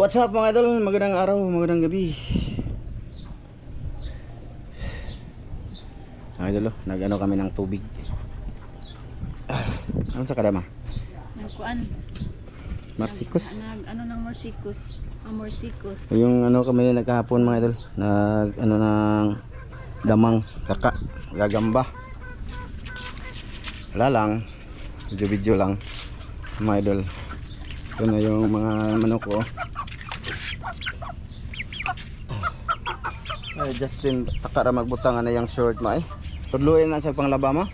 What's up mga idol? Magandang araw, magandang gabi. Mga idol, nag-ano kami ng tubig. Ano sa kadama? Nagkuan. Marsikos. Ano ng marsikos? Marsikos. Yung ano kami nagkahapon mga idol. Nag ano ng damang kaka, gagamba. Wala lang. Video lang. Mga idol. Ito na yung mga manok ko. Ay, Justin, takara magbutang na yung short mo eh. Tudluin na sa panglaba mo.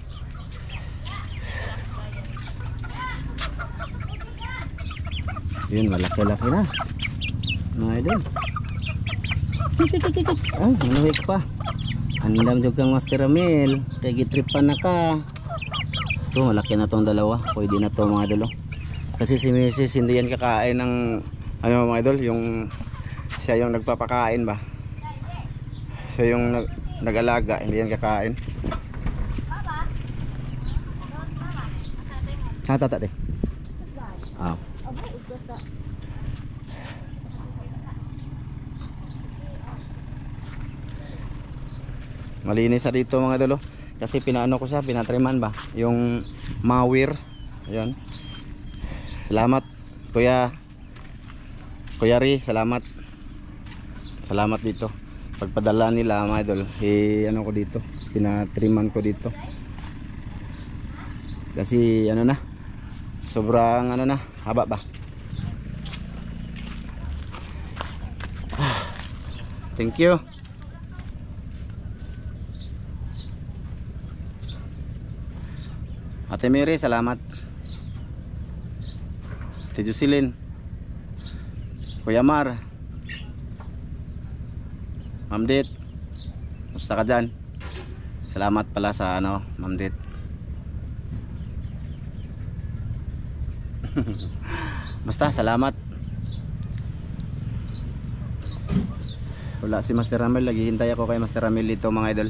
Yun, malaki-laki na. Mga idol. Ay, manuhik pa. Andam juga kang Master Ramil. Kaya gitripan na ka. Ito, malaki na tong dalawa. Pwede na to mga idol. Kasi si Mrs. hindi yan kakain ng ano mga idol, yung siya yung nagpapakain ba. Siya yung nag-alaga, hindi yan kakain. Tata deh. Ah. Malinis na dito mga idol. Kasi pinaano ko siya, pinatriman ba yung mawir. Ayan. Salamat Kuya Ri, salamat. Salamat dito. Pagpadala nila mga idol, ano ko dito, pinatriman ko dito. Kasi ano na, sobrang ano na, haba ba. Thank you. Ate Mary, salamat. Ate Jocelyn, Kuya Mar, Ma'am Det, musta ka dyan? Salamat pala sa ano, Ma'am Det. Basta, salamat. Wala si Master Ramil, lagi hintay ako kay Master Ramil dito mga idol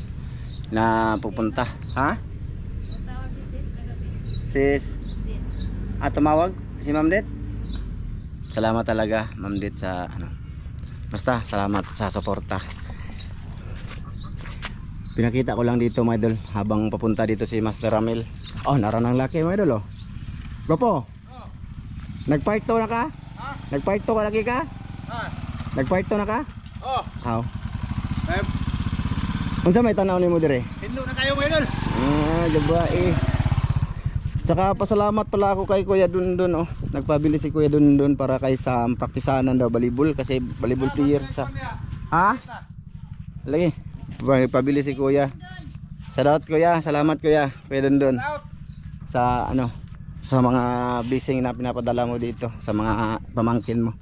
na pupunta. Ha? Tawag si sis kagabi. Sis? Tumawag si Ma'am Det? Salamat talaga Ma'am Det sa ano. Basta, salamat sa suporta. Pinakita ko lang dito mga idol habang papunta dito si Master Ramil. Oh, naranang laki mga idol oh. Gopo. Oh. Nagparto na ka? Ha? Nagparto ka lagi ka? Ha? Nagparto na ka? Oh. How? Unsa may tanaw nimo dire? Hinlo na kayo mga idol. Gabae. Tsaka pasalamat pala ako kay Kuya Dundun oh. Nagpabili si Kuya Dundun para kay sa praktisanan daw volleyball kasi volleyball player sa. Ha? Lagi. Pabili si Kuya. Shoutout Kuya, salamat Kuya Dundun. Sa ano, sa mga blessing na pinapadala mo dito sa mga pamangkin mo.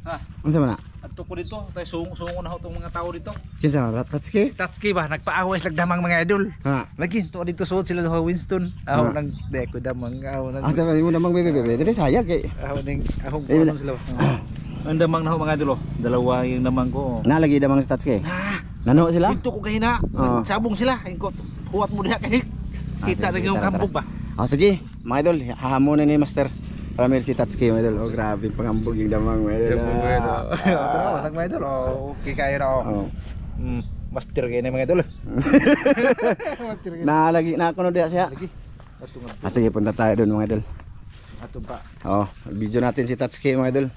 Ha? Unsa man na? Adto ko dito, tay sungo na ho tong mga tao dito. Kinsa man Tatski? Tatski ba nagpaaway sila damang mga idol. Ha. Lagi to dito suot sila ho Winston. Aho nang deko damang aho nang. Sa mo namang bebe. Dili sayag kay. Aho ning ahong kuno sila. Ang damang na ho mga idol. Dalawa yung damang ko. Nalagi damang sa Tatski. Nano sila? Dito ko kahina. Sabong sila. Ingko huwat mo diha kay. Kita na yung kambog ba. Sige, mga idol, hahamonan ni Master Ramil si Tatski mga idol. Oh, grabe pangambog yung damang mga idol. Nag mga idol. Okay kayo na oh. Master kayo na mga idol. Nalagi na ako no diha siya. Sige, punta tayo doon mga idol. Ato pa. Oh, video natin si Tatski mga idol.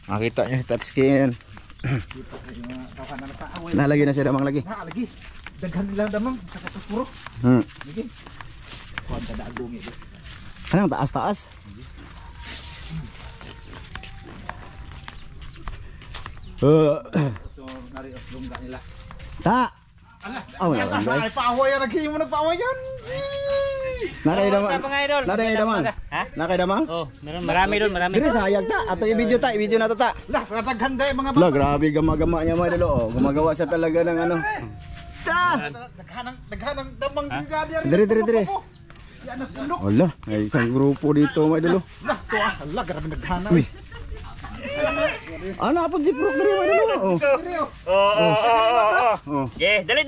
Makita niyo si Tatski yan. Nalagi na siya damang lagi. Lagi. Daghan nila damang sa kasupuro. Lagi. Kuan ta daagong ito. Anong taas-taas? Ito nari os lungga nila. Ta. Oh, wala. Ay paaway yan lagi mo nagpaaway yan. Nakay damang. Mga idol. Nakay damang. Ha? Nakay damang? Oh, marami doon, marami. Dire sayag ta. Ato i-video ta, i-video na to ta. Lah, daghan day mga La, grabe gama-gama niya mga idol oh. Gumagawa siya talaga ng ano. Ta. Daghan damang diyan. Dire. Yan ang pulok. Wala, ay isang grupo dito mga idol. Lah, to Allah grabe daghan. Uy. Ano po si Brook dire mga idol oh. Oh. Okay, dali.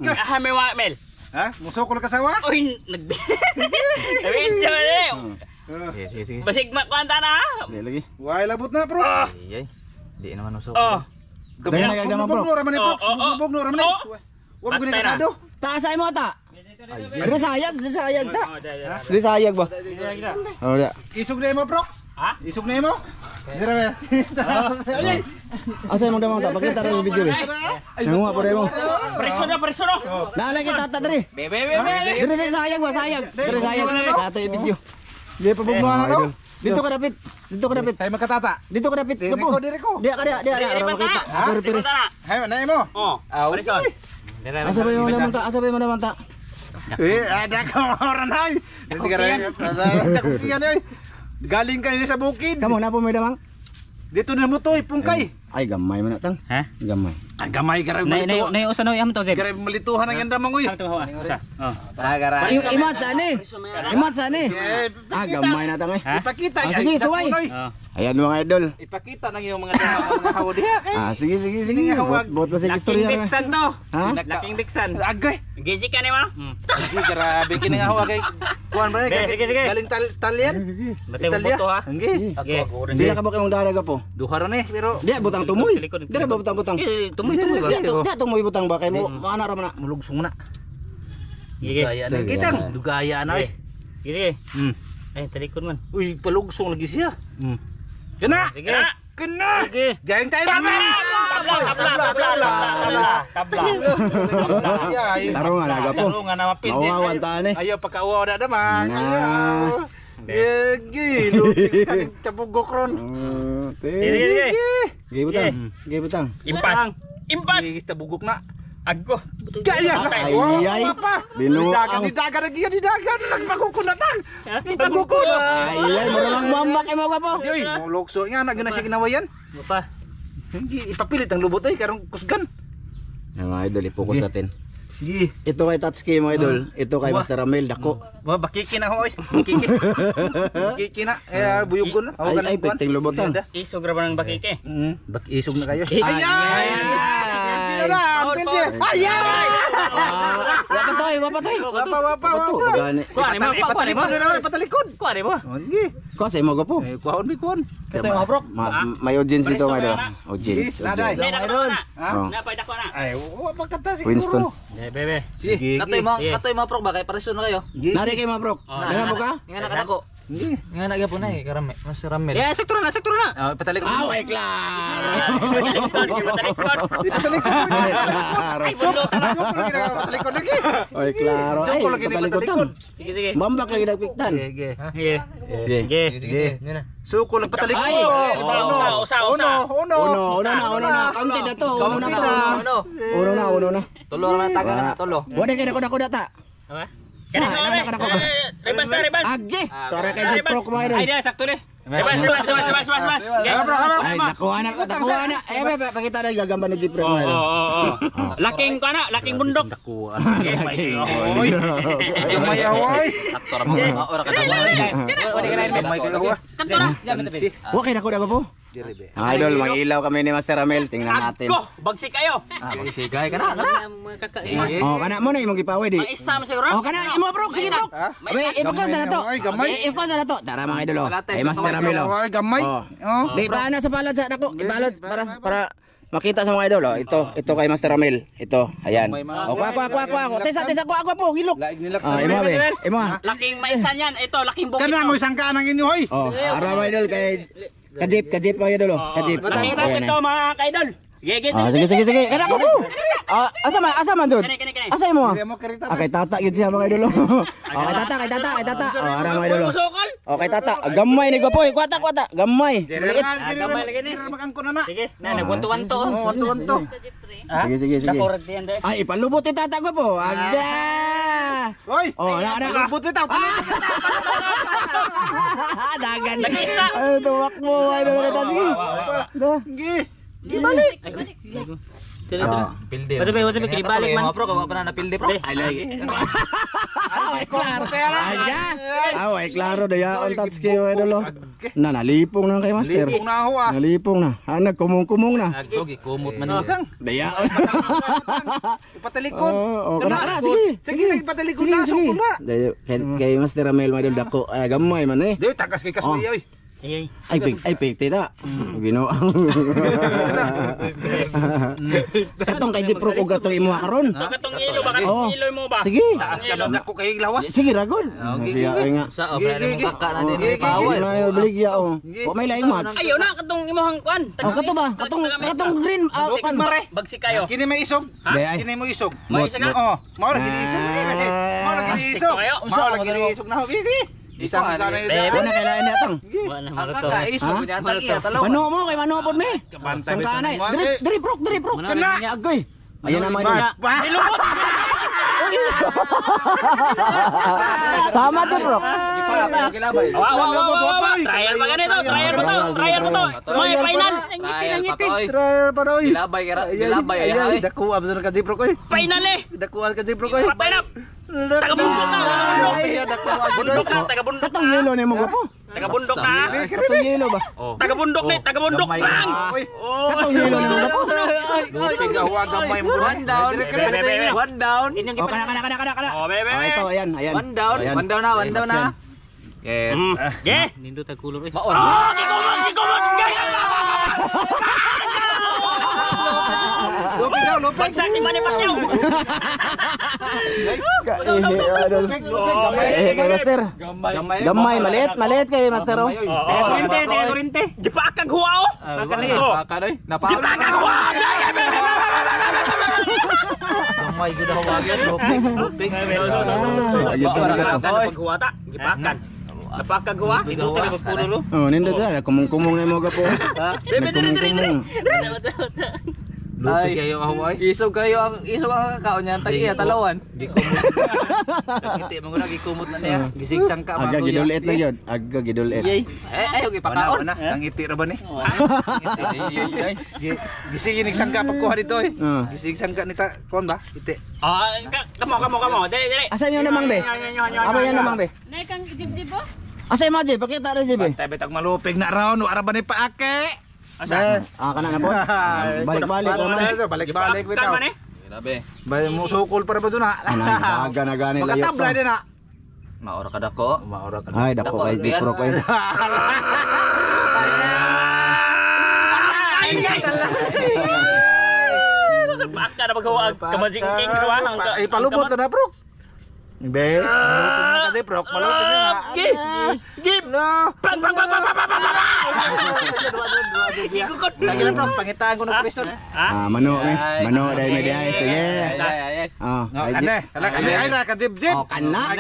Hammer wa Mel. Ha? Muso ko kasawa? Uy, nag-video na. Sige. Basig makuanta na. Di lagi. Why labot na, bro? Ay, di naman usok. Oh. Dahil nagagdama bro. Bugno raman ni, bro. Bugno raman ni. Huwag mo kasado. Taasay mo ta. Diri sayag ta. Diri sayag ba? Oh, da. Isog na mo, bro. Ha? Isog na mo. Dira ba? Ay. Asay mo damang ta. Pakita ra yung video eh. Nanguha po mo. Preso na. Nalay kita ta diri. Bebe. Diri sayag ba sayag. Diri sayag. Kato yung video. Di pa bugno na no. Dito ka dapit. Tayo magkatata. Dito ka dapit. Diri ko. Dia para makita. Pere. Hay, na mo. Oh. Preso. Asa ba yung damang ta? Ada ka orang hay. Hindi ka rin. Takutingan ay. Galing ka sa bukid. Kamu na po may damang? Dito na mo to, pungkay. Ay gamay man tang. Ha? Gamay. Ang gamay ka rin malituhan. Nay usa no yam to, Zeb. Ka rin malituhan ang yanda mangoy. Ang to ha. Usa. Oh. Imat sani. Gamay na tang eh. Ipakita. Sige, suway. Ayan mga idol. Ipakita nang yung mga hawa diha. Sige. Bot pa sa istorya. Laking biksan to. Ha? Laking biksan. Agay. Geji ka ni mo? Sige, grabe kini nga hawa kay kuan ba? Sige. Galing Talyan. Batay mo to ha. Anggi. Okay. Di na kabok imong daraga po. Duha ra ni pero Di butang tumoy. Di na ba butang. Tumoy ba? Di tumoy butang ba kay mo ana ra man na. mulugsong na. Sige. Dugaya na kitang. Dugaya na ay. Sige. Eh, talikod man. Uy, palugsong lagi siya. Kena. Sige. Kena. Sige. Galing tayo. Tabla. Taro nga naga po. Taro nga na mapindi. Mawawan taan eh. Ayaw pagkauwaw na naman. Nah. Ayaw. Yegi, lupit ka ng tabugok ron. Sige. Gay butang. Impas. Yegi, tabugok na. Agko. Gaya na. Ay. Binuang. Didagan. Nagpakukunatan. Nagpakukunat. Ay, marang mambak kay mo ka po. Yoy, mulukso nga na gina siya ginawayan. Pa. Hindi ipapilit ang lubot ay karong kusgan. Mga idol, i-focus natin. Gi. Ito kay Tatsuki mga idol. Ito kay Master Ramel dako. Ba bakiki na hoy. Bakiki na. Buyugon na. Ay, pekting lubotan. Isog ra ba ng bakike? Isog na kayo. Ay. Wapatoy. Wapa. Gani. Kuha ni mo. Patalikod. Kuha ni mo. Gi. Ko sa imo po. Kuhaon mi kuhaon. Ito yung bro. May audience dito mga idol. Audience. Naday. Oh. Napay dako na. Ay, wa pagkanta siguro. Winston. Bebe. Sige. Katoy mo pro ba kay pareso na kayo. Nari kay mga bro. Dala mo ka? Nga na kanako. Nga na gyapon ay karame. Mas ramel. Ya, sektor na. Patalikod. Away klaro. Ay, bundo ta. Patalikod lagi. Oy klaro. Ay, Soko lagi ni patalikod. Sige. Mambak lagi nagpiktan. Sige. Sige. Suko lang patalikod. Ay, Usa. Uno na. Kaunti na to. Uno na. Tulo na taga na tulo. Wala kay dako ta. Apa? Kanako. Rebas. Agi. Tara kay Jiprok mga idol. Ay, dia sakto deh. Rebas. Ay, nakuha na. Pakita na gagamba ni Jiprok mga idol. Laking bundok. Oy. Gamay ahoy. Aktor mo mga ora ka daw. Gamay kayo wa. Kanto na. Wa kay dako po. Idol, mag-ilaw kami ni Master Ramel. Tingnan natin. Agko, bagsik kayo. Sigay ka na. Oh, kana mo na imong gipawe di. Maisa mo siguro. Oh, kana imo bro, sige bro. Abay, ipakon na to. Gamay. Ipakon na to. Tara mga idol. Ay Master Ramel. Ay, gamay. Oh. Di pa na sa palad sa dako. Ibalot para makita sa mga idol. Oh, ito kay Master Ramel. Ito, ayan. Oh, kuha. Tesa kuha po, hilok. Laig nila. Ah, imo be. Imo. Laking maisan yan. Ito, laking bukid. Kana mo isang kanang inyo hoy. Oh, ara mga idol kay Kajip mga idol. Kajip. Laking bukid to mga kaidol. Sige. Sige. Kana ko po. Asa man dun? Kani. Asa imo? Mo karita. Kay tata yun siya mga idol. Kay tata. Oh, ara mga idol. Musokol. Kay tata. Gamay ni Gapoy. Kwata. Gamay. Maliit. Gamay lagi ni. Makangko na na. Sige, na nagwanto-wanto. Wanto. Sige. Nakorek diyan deh. Ay, ipalubot ni tata ko po. Aga. Hoy. Oh, na. Lubot bitaw. Dagan. Nag-isa. Ay, tuwak mo. Ay, sige. Gi. Gi balik. Tuloy. Pilde. What's up, kilibalik man. Mga pro, kawa pa na napilde pro. Ay lagi. Ay klaro dayaon touch kayo idol. Na nalipong na kay master. Lipong na ako ah. Nalipong na. Nagkumong-kumong na. Agdog, ikumot man nila kang. Dayaon. Ipatalikod. Kana sige. Sige, ipatalikod na. Suko na. Kay Master Ramel madol dako gamay man eh. Di, tagas kay Kasuy oy. Ay pekte ta. Ginoang. Katong kay Jipro ko gatong imo karon. Katong ilo ba? Katong ilo mo ba? Sige. Taas ka lang ako kay lawas. Sige ragon. Siya nga. Sa opera mo kaka na din power. Ay baligya oh. Wa may laing match. Ayaw na katong imong kuan. Kato ba? Katong green kan Mare. Bagsi kayo. Kini may isog. Kini mo isog. May isa ka? Oh, mao ra gini isog. Mao ra gini isog. Mao ra gini isog na hobi. Isang ka na Ano kailangan na atong? Wala na maruto. Isog niya tang iya talaw. Mano mo kay mano pod me. Sangkanay. Diri prok. Kana. Agoy. Ayan naman yun. Sama to bro. Trial pa ganito. Trial mo to. May final. Trial pa daw. Gilabay kira, gilabay ay. Dako abso ka Jipro ko. Final eh. Dako ka Jipro ko. Patay na. Tagabundok na. Bundok na. Tagabundok Katong yelo ni mo gapo. Tagabundok na. Katong yelo ba? Tagabundok ni. Tagabundok lang. Katong yelo ni mo gapo. Piga huwag gamay mo. One down. One down. Oh kana. Oh bebe. Ito ayan. One down. One down na, one down na. Yes. Ge. Nindo ta kulor eh. Maor. Gikumot. Lupig. Bagsak si Manny Pacquiao. Kay Master. Gamay maliit kay Master oh. Kurente. Gipakag huwa oh. Napakadoy. Gipakag huwa. Gamay gud hawagyan, lupig. Pag huwa ta. Gipakan. Napakag huwa. Ito talaga pagpulo. Oh nindot na kumong na mo gapo. Bebe dire. Lupig kayo haway. Isog ang kakaon niyan tag iya talawan. Gikumot. Mo na gikumot na niya. Gisigsang ka Aga gidulit na yun. Aga gidulit. Ay ipakaon. Nangiti ra ba ni? Gisigin sangka pagkuha dito eh. Gisig sangka ni ta kon ba? Ite. Kamo. Dali. Asa yung namang be? Aba yan namang be? Nay kang jib-jib oh. Asa yung mga pakita rin si be? Tabi tag malupig na raw no ara ba ni paake? Kana na po. Balik-balik naman. Balik-balik bitaw. Grabe. Bay mo sukol para ba dun ha? Aga na gani layot. Makatabla din ha. Maora ka dako. Maora ka. Ay dako kay Jipro ko. Baka na maghawa kamajingking ruan ang Ipalubot na bro. Be. Kasi bro, malupig na. Gip. No. Pang. Ikukot. Lagi lang bro, pangitaan ko ng Kristo. Mano dai me dai sige. Ay na ka jib. Kana.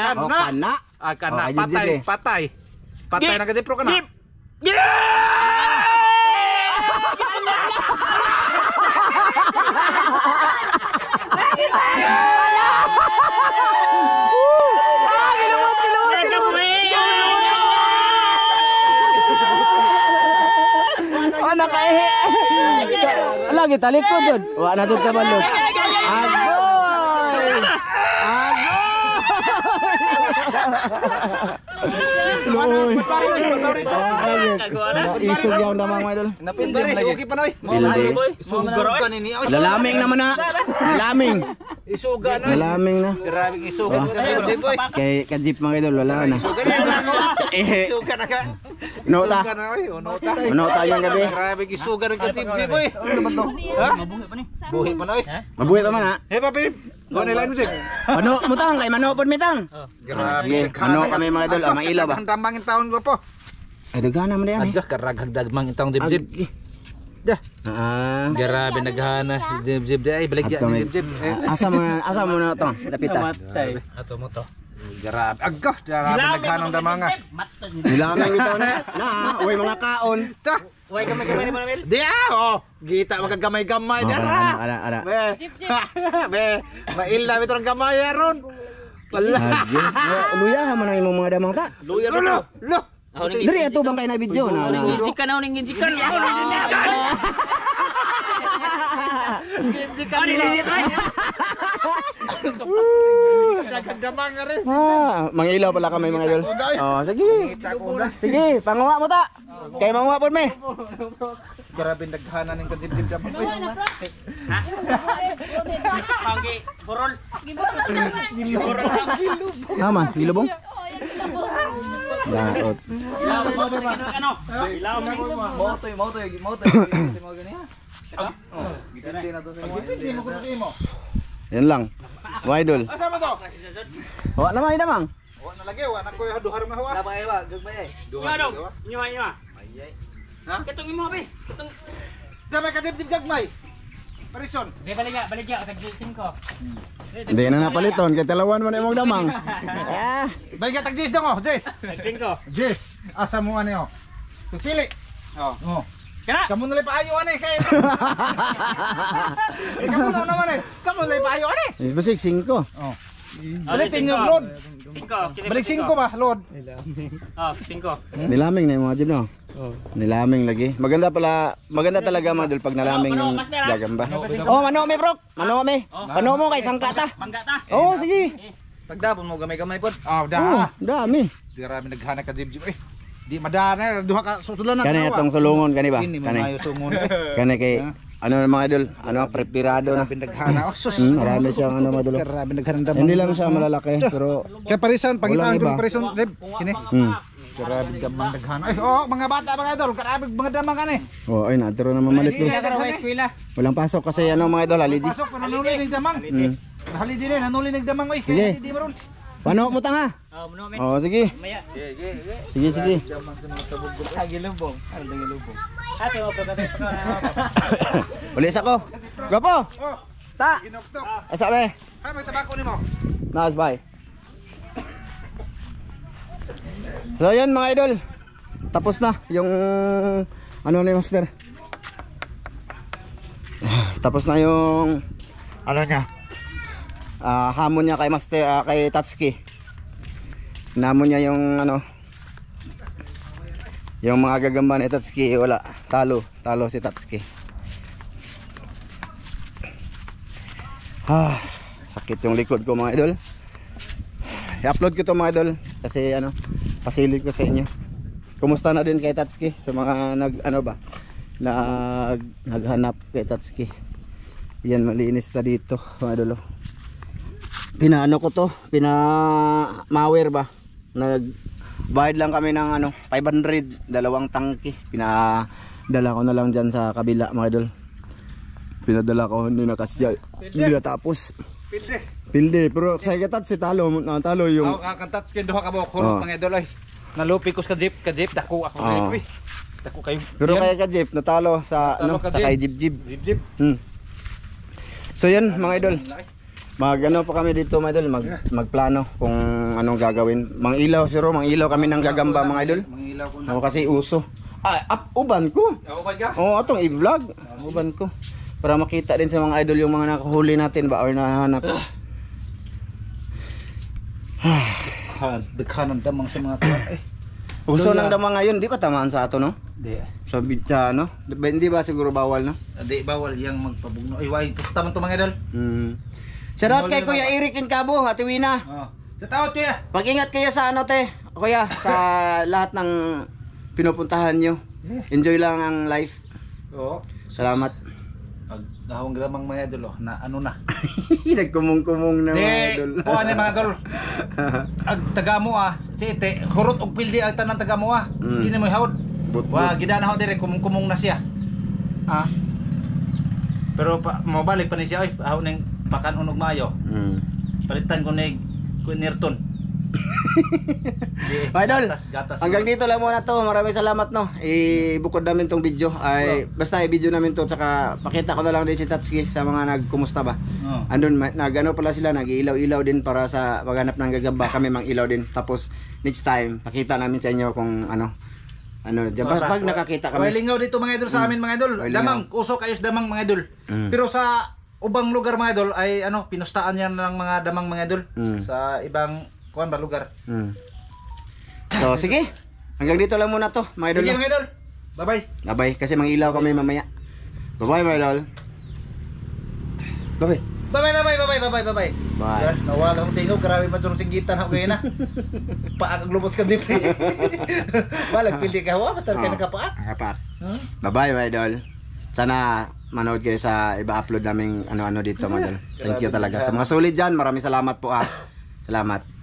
Patay na ka jib bro kana. Gip. Nakaihi. Lagi talik ko jud. Wa na jud ka balot. Agoy. Loy. Isog yang damang idol. Napildi lagi pa noy. Lalaming naman na. Lalaming. Isuga na. Lalaming na. Grabe isuga ka jib boy. Kay kajip mga idol wala na. Isuga na ka. Nota. Nota yung gabi. Grabe isuga na ka jib boy. Ano ba to? Ha? Buhi pa noy. Mabuhay pa man ha. Hey papi. Go nila mo jib. Mano mutang kay mano pod mitang. Sige, mano kami mga idol, mailaw ba? Handamang taon ko po. Ay dagana man yan. Agak karaghag dagmang taon jib jib. Dah. Grabe naghana jib ay balik ya jib. Asa mo na to? Lapita. Ato mo to. Grabe. Agah grabe naghanang damanga. Nilamang ito na. Uy mga kaon. Ta. Way kamay ni Manamel. Di oh. Gita magagamay-gamay dara. Ara. Be. Be. Maila bitong gamay ron. Wala. Luya man ang imong mga damang ta. Luya sa to. Lo. Diri ato bang kay na video na. Ginjikan. Nagdamang nga rin. Mga ilaw pala kami mga idol. Oh, sige. Sige, panguha mo ta. Kay manguha po me. Grabe naghanan ng kadibdib damang. Panggi, burol. Naman, ilubong. Daot. Ilaw mo ba? Ano? Ilaw mo. Motoy. Yan lang. Mga idol. Asa mo to? Hawa naman, damang. Wa na lagi, wa na ko duhar mo hawa. Labay ba, gagmay. Iwa dong. Iwa. Ha? Katong imo be. Katong Damay kadibdib gagmay. Parison. Di baligya tag 5. Hindi na napaliton, kay talawan man imong damang. Balik tag Jess dong oh, Jess. Tag 5. Jess, asa mo ano? Pili. Oh. Kana. Kamu nalay paayo ani kay. Kamu na naman eh. Kamu nalay paayo ani. Basik 5. Oh. Balitin yung load. 5. Balik 5 ba, load? Oh, 5. Nilaming na yung mga jeep no? Nilaming lagi. Maganda talaga mga idol pag nalaming yung gagamba. Oh, mano kami bro. Mano kami. Kano mo kay sangka ta. Mangga ta. Oh, sige. Pagdapon mo gamay-gamay pod. Oh, Oh, dah. dami. Grabe naghanap ka jib eh. Di madana duha ka sutulan na. Kani atong sulungon kani ba? Kini Kani. mayo sungon. Kani kay ano mga idol, preparado na. Grabe naghana. Oh, sus. Marami siyang ano mga idol. Grabe naghanap. Hindi lang siya malalaki pero Kaya parisan Walang pagitan iba. ko parison jib. Kini. Grabe damang naghana. Ay, oh, mga bata mga idol, grabe mga damang kani. oh ay natiro na mamalit ko. Pero wa eskwela. Walang pasok kasi ano mga idol halidi. Pasok pa nanuli ng damang. Hali din nanuli ng damang oy. Sige. Kaya di maron. Paano mo tanga? Oh, muno men. Oh, sige. Maya. Sige. Gilubong. Ate mo pa kate pa. Ulis ako. Gapo. Oh, Ta. inoktok. Asa be? Ay, may tabako nimo. Nice bye. So yan mga idol. Tapos na yung ano ni Master. Tapos na yung ano niya. Hamon niya kay Master, kay Tatsuki. Namon niya yung ano. Yung mga gagamba ni Tatsuki wala. Talo si Tatsuki. Sakit yung likod ko mga idol. I-upload ko to mga idol kasi ano, pasilid ko sa inyo. Kumusta na din kay Tatsuki sa mga naghanap kay Tatsuki. Yan malinis na dito mga idol. Pinaano ko to, pinamawir ba? Nagbayad lang kami ng ano, 500, dalawang tangke. Pinadala ko na lang diyan sa kabila mga idol. Pinadala ko hindi na kasya. Hindi natapos. Pilde, pero sa katat si talo yung Ako kakantat skin duha ka ba kurot mga idol ay. Nalupi ko sa jeep, dako ako kay uy. Dako kayo. pero kaya ka Jeep natalo sa Natalo ano ka, sa kay Jeep. Jeep. So yan mga idol. Magano pa kami dito mga idol, magplano kung anong gagawin. Mangilaw kami ng gagamba mga idol. Mangilaw ko na. Ako kasi uso. Uban ko. Okay ka? Oo, atong i-vlog. Uban ko. Para makita din sa mga idol yung mga nakahuli natin ba or nahanap. Daghan ng damang sa mga tuwan eh. Uso ng dama ngayon, di pa tamaan sa ato no? Di. Sa bitsa no? Hindi ba siguro bawal no? Di bawal yang magpabugno. Ay way, pusta man to mga idol. Shoutout kay Kuya Eric Incabo, Ate Wina. Oh. Sa tao to ya. Pag-ingat kayo sa ano te, Kuya, sa lahat ng pinupuntahan nyo. Enjoy lang ang life. Oo. Salamat. Pag dahong damang mga idol na ano na. Nagkumong-kumong na mga idol. Di, kuha ni mga idol. Ag taga mo si ite, hurot og pildi ang tanan taga mo Kini mo hawd. Wa gidana ho dire kumong na siya. Pero mabalik pa ni siya oy, haw ning pakan unog maayo. Palitan ko ni Nirton. Mga idol, gatas hanggang dito lang muna to. Maraming salamat no. Ibukod namin tong video. Basta i-video namin to. Tsaka pakita ko na lang din si Tatsuki sa mga nagkumusta ba. Andun, nagano pala sila, nag-ilaw-ilaw din para sa maghanap ng gagamba. Kami mang ilaw din. Tapos next time, pakita namin sa inyo kung ano dyan. Pag nakakita kami. Lingaw dito mga idol sa amin mga idol. Damang, usok ayos damang mga idol. Pero sa ubang lugar mga idol ay pinustaan yan ng mga damang mga idol. Sa ibang kuan ba lugar. So sige, hanggang dito lang muna to mga idol. Sige mga idol. Bye bye. Bye-bye kasi mangilaw kami mamaya. Bye-bye mga idol. Bye. Bye. Bye. Nawala akong tingog, grabe man itong singgitan ako ngayon na. Paak ang lumot ka siyempre. Balag pili ka, basta kayo nagkapaak. Kapat. Bye mga idol. Sana manood kayo sa iba-upload naming ano-ano dito mga idol. Thank you talaga. Sa mga solid dyan, maraming salamat po Salamat.